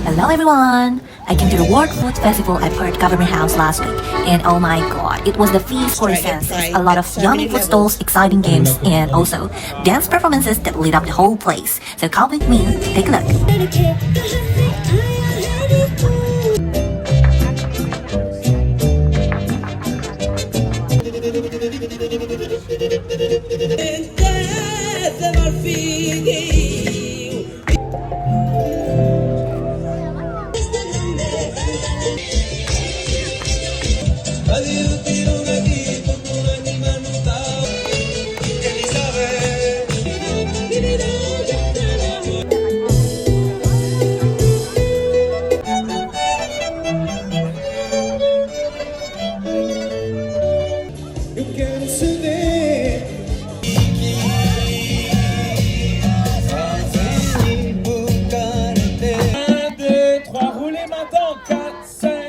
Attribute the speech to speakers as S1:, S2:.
S1: Hello everyone! I came to the World Food Festival at Perth Government House last week, and oh my god, it was the feast for the senses. A lot of yummy food stalls, exciting games, and also dance performances that lit up the whole place. So come with me, take a look.
S2: Eu quero saber un, deux, trois, roulez maintenant, 4, 5.